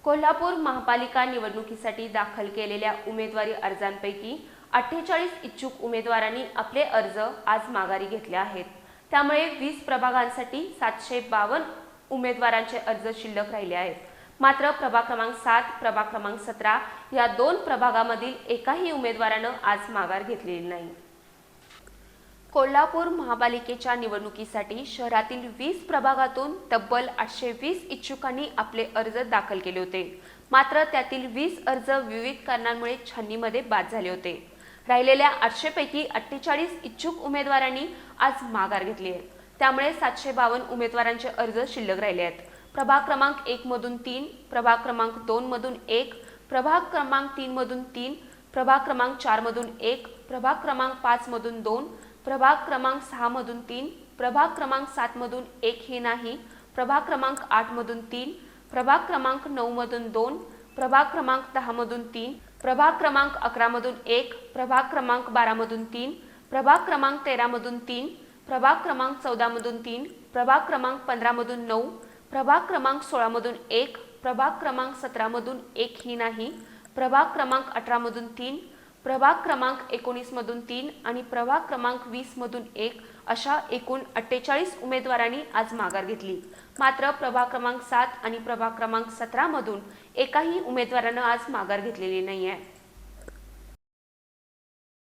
कोल्हापूर महापालिका निवडणुकीसाठी दाखल केलेल्या उमेदवारी अर्जांपैकी 48 इच्छुक उमेदवारांनी आपले अर्ज आज माघारी घेतले आहेत। त्यामुळे 20 प्रभागांसाठी 752 उमेदवारांचे अर्ज शिल्लक राहिले आहेत। मात्र प्रभाग क्रमांक 7, प्रभाग क्रमांक 17 या दोन प्रभागामधील एकाही उमेदवाराने आज माघार घेतलेली नाही। कोल्हापूर महापालिकेच्या निवडणुकीसाठी शहरातील 20 प्रभागातून तब्बल 820 इच्छुकांनी आपले अर्ज दाखल केले होते। मात्र त्यातील 20 अर्ज विविध कारणांमुळे छाननीमध्ये बाद झाले होते। राहिलेल्या 800 पैकी 48 इच्छुक उमेदवारांनी आज माघार घेतली आहे। त्यामुळे 752 उमेदवारांचे अर्ज शिल्लक राहिले आहेत। प्रभाग क्रमांक 1 मधून 3, प्रभाग क्रमांक 2 मधून 1, प्रभाग क्रमांक 3 मधून 3, प्रभाग क्रमांक 4 मधून 1, प्रभाग क्रमांक 5 मधून 2, प्रभाग क्रमांक 6 मधून 3, प्रभाग क्रमांक 7 मधून 1 ही नाही, प्रभाग क्रमांक 8 मधून 3, प्रभाग क्रमांक 9 मधून 2, प्रभाग क्रमांक 10 मधून 3, प्रभाग क्रमांक 11 मधून 1, प्रभाग क्रमांक 12 मधून 3, प्रभाग क्रमांक 13 मधून 3, प्रभाग क्रमांक 14 मधून 3, प्रभाग क्रमांक 15 मधून 9, प्रभाग क्रमांक 16 मधून 1, प्रभाग क्रमांक 17 मधून 1 ही नाही, प्रभाग क्रमांक 18 मधून 3, प्रभाग क्रमांक 19 मधून 3 आणि प्रभाग क्रमांक 20 मधून 1 अशा एकूण 48 उमेदवारांनी आज माघार घेतली। मात्र प्रभाग क्रमांक 7 आणि प्रभाग क्रमांक 17 मधून एकाही उमेदवाराने आज माघार घेतलेली नाही आहे।